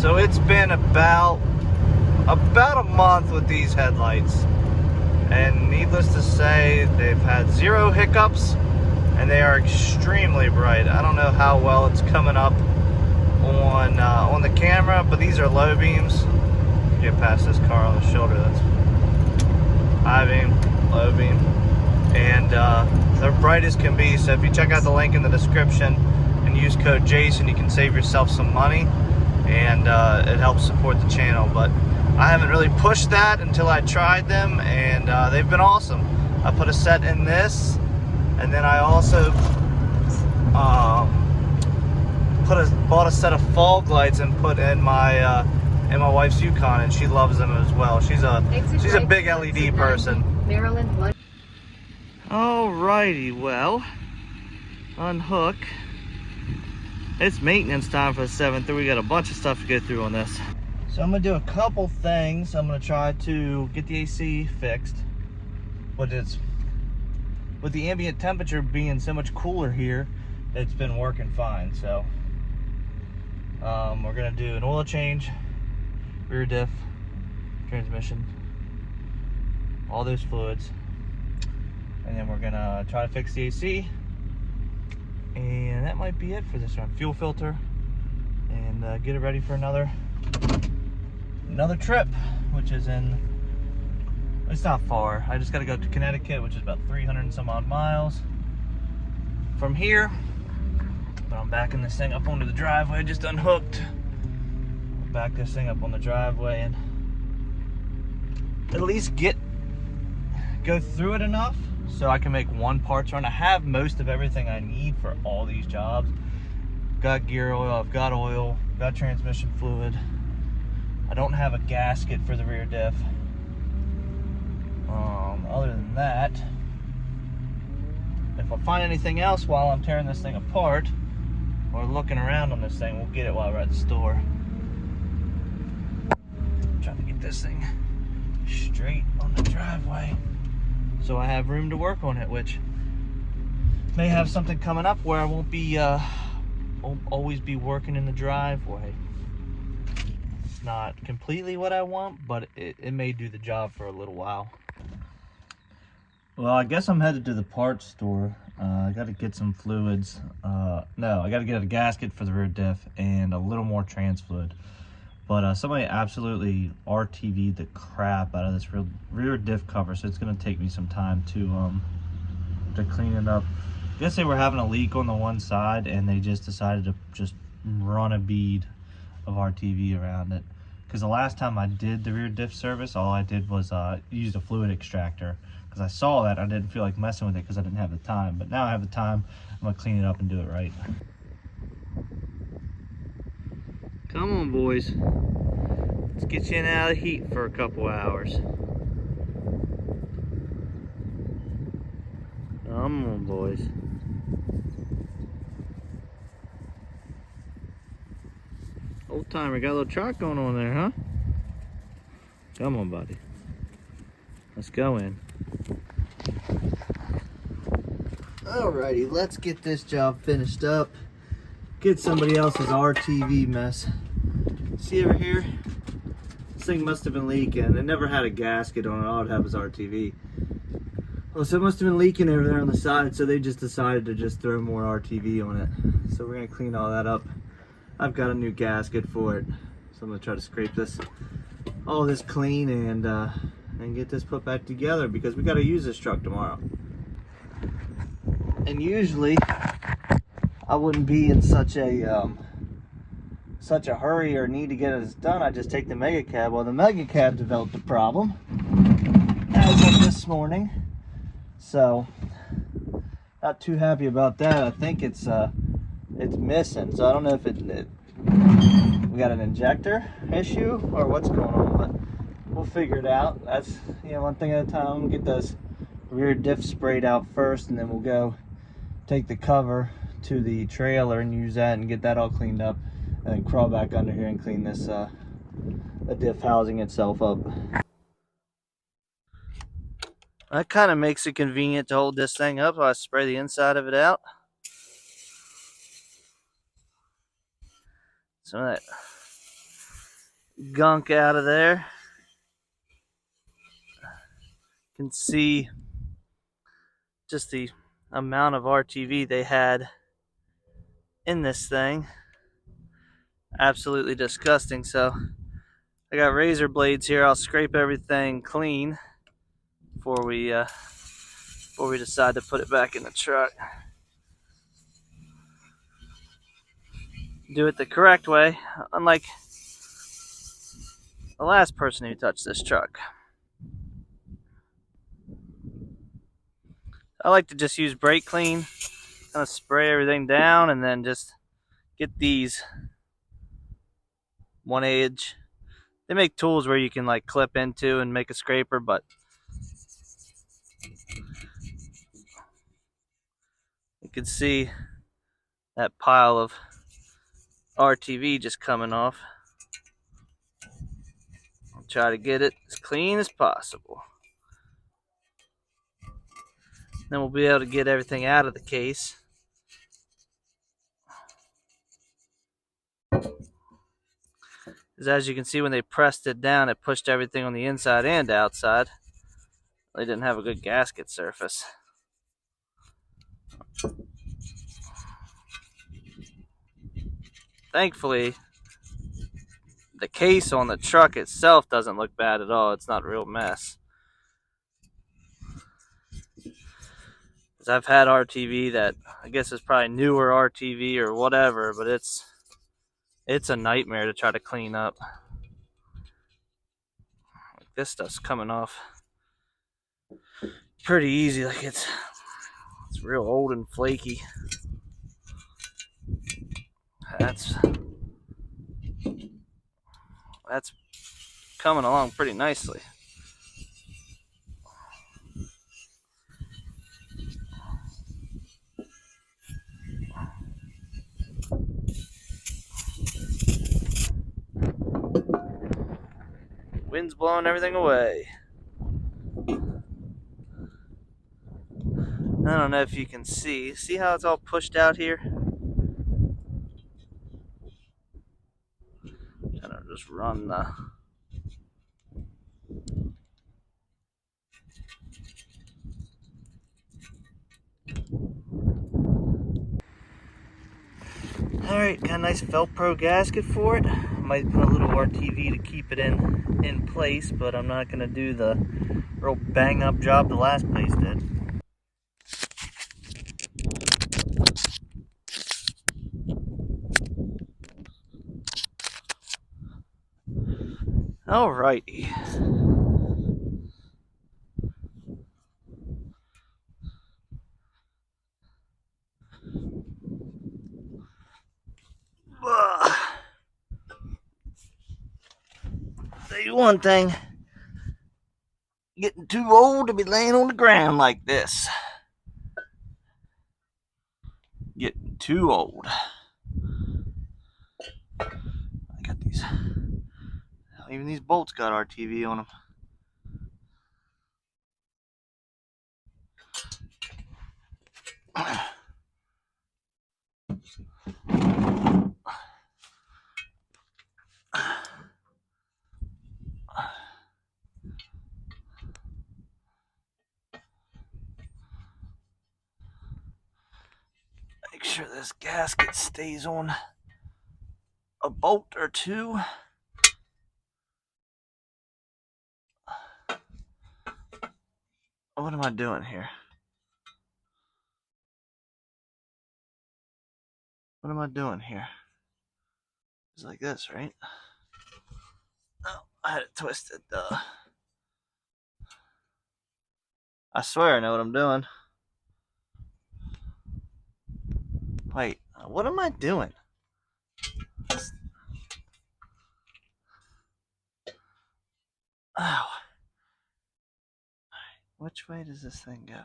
So it's been about a month with these headlights, and needless to say, they've had 0 hiccups, and they are extremely bright. I don't know how well it's coming up on the camera, but these are low beams. Get past this car on the shoulder. That's high beam, low beam, and they're bright as can be. So if you check out the link in the description and use code Jason, you can save yourself some money, and it helps support the channel. But I haven't really pushed that until I tried them, and they've been awesome. I put a set in this, and then I also bought a set of fog lights and put in my wife's Yukon, and she loves them as well. She's a big LED person. Maryland. Alrighty, well, unhook. It's maintenance time for the 7.3. We got a bunch of stuff to go through on this. So I'm gonna do a couple things. I'm gonna try to get the AC fixed, but it's with the ambient temperature being so much cooler here, it's been working fine. So we're gonna do an oil change, rear diff, transmission, all those fluids, and then we're gonna try to fix the AC, and that might be it for this run. Fuel filter, and get it ready for another trip, which is it's not far. I just got to go to Connecticut, which is about 300 and some odd miles from here. But I'm backing this thing up onto the driveway. I just unhooked. Back this thing up on the driveway and at least go through it enough so I can make one parts run. I have most of everything I need for all these jobs. Got gear oil, I've got oil, got transmission fluid. I don't have a gasket for the rear diff. Other than that, if I find anything else while I'm tearing this thing apart or looking around on this thing, we'll get it while we're at the store. I'm trying to get this thing straight on the driveway so I have room to work on it, which may have something coming up where I won't always be working in the driveway. It's not completely what I want, but it may do the job for a little while. Well, I guess I'm headed to the parts store. I got to get some fluids. No, I got to get a gasket for the rear diff and a little more trans fluid. But somebody absolutely RTV'd the crap out of this rear diff cover, so it's going to take me some time to clean it up. I guess they were having a leak on the one side, and they just decided to just run a bead of RTV around it. Because the last time I did the rear diff service, all I did was use a fluid extractor. Because I saw that, I didn't feel like messing with it because I didn't have the time. But now I have the time, I'm going to clean it up and do it right. Come on, boys. Let's get you in out of the heat for a couple hours. Come on, boys. Old timer, got a little truck going on there, huh? Come on, buddy. Let's go in. Alrighty, let's get this job finished up. Get somebody else's RTV mess. See over here? This thing must have been leaking. It never had a gasket on it. All it had was RTV. Well, so it must have been leaking over there on the side, so they just decided to just throw more RTV on it. So we're gonna clean all that up. I've got a new gasket for it, so I'm gonna try to scrape all this clean and get this put back together, because we got to use this truck tomorrow. And usually I wouldn't be in such a hurry or need to get it done. I just take the Mega Cab. Well, the Mega Cab developed a problem as of this morning, so not too happy about that. I think it's missing, so I don't know if we got an injector issue or what's going on, but we'll figure it out. That's, one thing at a time. Get those rear diff sprayed out first, and then we'll go take the cover to the trailer and use that and get that all cleaned up, and then crawl back under here and clean this the diff housing itself up. That kind of makes it convenient to hold this thing up while I spray the inside of it out. Some of that gunk out of there. You can see just the amount of RTV they had in this thing. Absolutely disgusting. So I got razor blades here. I'll scrape everything clean before we decide to put it back in the truck. Do it the correct way, unlike the last person who touched this truck. I like to just use brake clean, kind of spray everything down, and then just get these one edge. They make tools where you can like clip into and make a scraper, but you can see that pile of RTV just coming off. I'll try to get it as clean as possible. Then we'll be able to get everything out of the case. Because as you can see, when they pressed it down, it pushed everything on the inside and outside. They didn't have a good gasket surface. Thankfully, the case on the truck itself doesn't look bad at all. It's not a real mess. Because I've had RTV that I guess is probably newer RTV or whatever, but it's a nightmare to try to clean up. Like this stuff's coming off pretty easy. Like it's real old and flaky. That's coming along pretty nicely. Wind's blowing everything away. I don't know if you can see. See how it's all pushed out here? Kind of just run the... Alright, got a nice Velcro gasket for it. Might put a little RTV to keep it in place, but I'm not going to do the real bang up job the last place did. Alrighty. Tell you one thing, getting too old to be laying on the ground like this. Getting too old. I got these. Even these bolts got RTV on them. Make sure this gasket stays on a bolt or two. What am I doing here? What am I doing here? It's like this, right? Oh, I had it twisted. I swear I know what I'm doing. Wait, what am I doing? Oh. Which way does this thing go?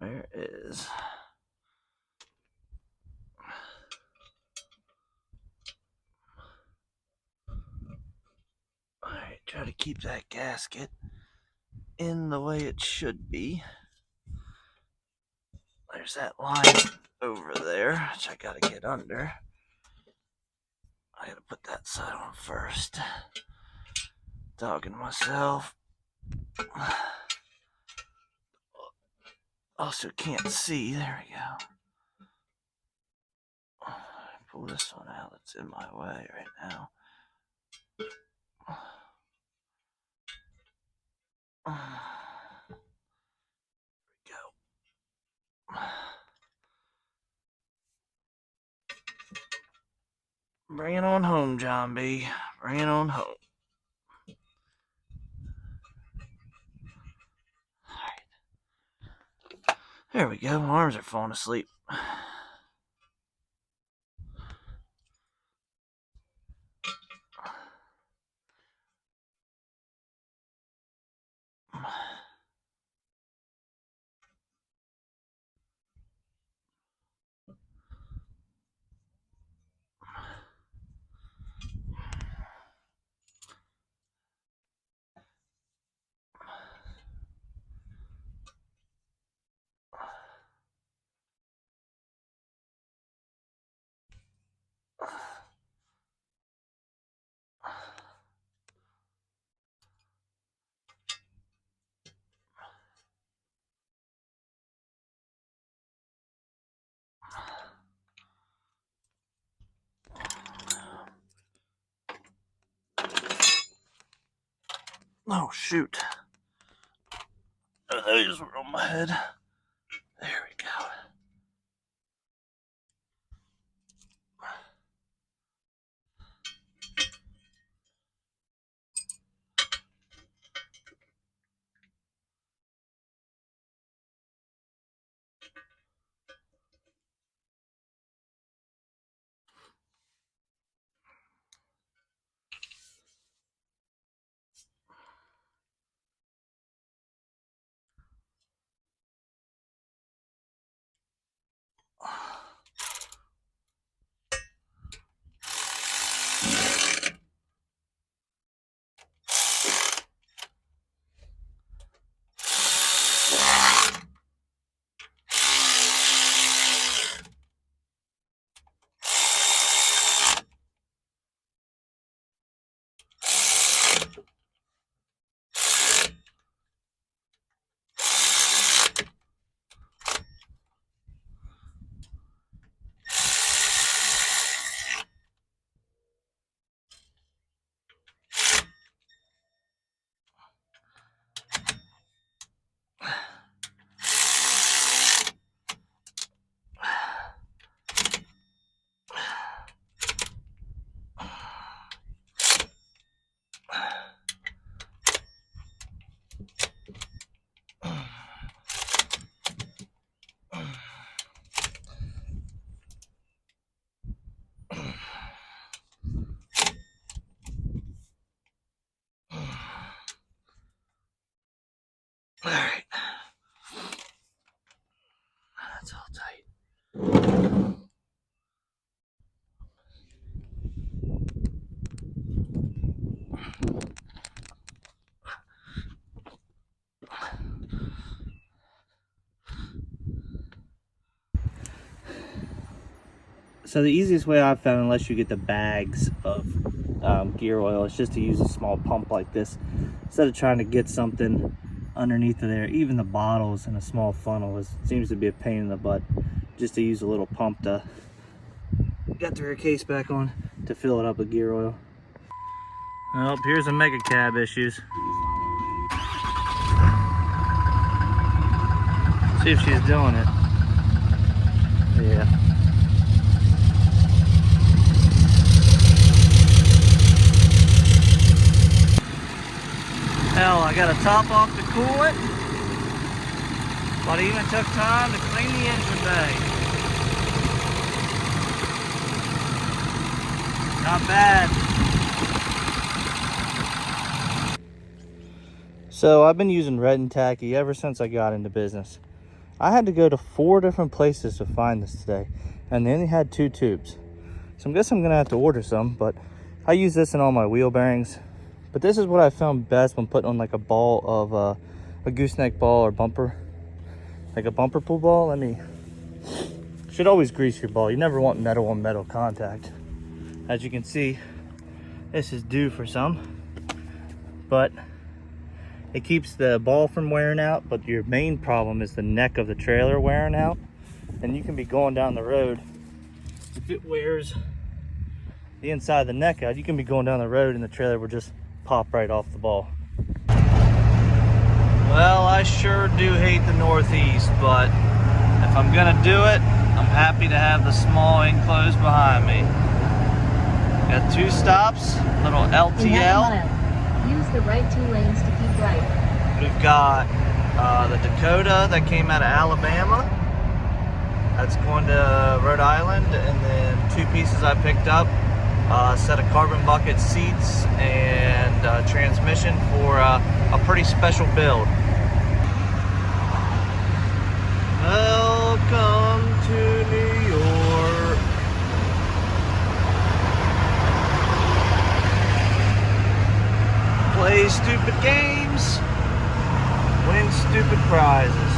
Where is... Alright, try to keep that gasket in the way it should be. There's that line over there, which I gotta get under. I gotta put that side on first. Talking to myself. Also can't see. There we go. Pull this one out. It's in my way right now. There we go. Bring it on home, John B. Bring it on home. Alright. There we go. My arms are falling asleep. Oh, shoot. Oh, those were on my head. There we go. Alright. That's all tight. So the easiest way I've found, unless you get the bags of gear oil, is just to use a small pump like this. Instead of trying to get something underneath of there, even the bottles in a small funnel seems to be a pain in the butt. Just to use a little pump to get the rear case back on to fill it up with gear oil. Well, here's the mega cab issues. See if she's doing it. Yeah. Hell, I got to top off the coolant, but I even took time to clean the engine bay. Not bad. So I've been using Red and Tacky ever since I got into business. I had to go to 4 different places to find this today, and they only had 2 tubes. So I guess I'm gonna have to order some, but I use this in all my wheel bearings. But this is what I found best when putting on like a ball of a gooseneck ball or bumper, like a bumper pull ball. Should always grease your ball. You never want metal on metal contact. As you can see, this is due for some, but it keeps the ball from wearing out. But your main problem is the neck of the trailer wearing out. And you can be going down the road. If it wears the inside of the neck out, you can be going down the road and the trailer will just pop right off the ball. Well, I sure do hate the Northeast, but if I'm gonna do it, I'm happy to have the small enclosed behind me. Got 2 stops, little LTL. Use the right 2 lanes to keep right. We've got the Dakota that came out of Alabama. That's going to Rhode Island, and then 2 pieces I picked up. A set of carbon bucket seats and transmission for a pretty special build. Welcome to New York. Play stupid games, win stupid prizes.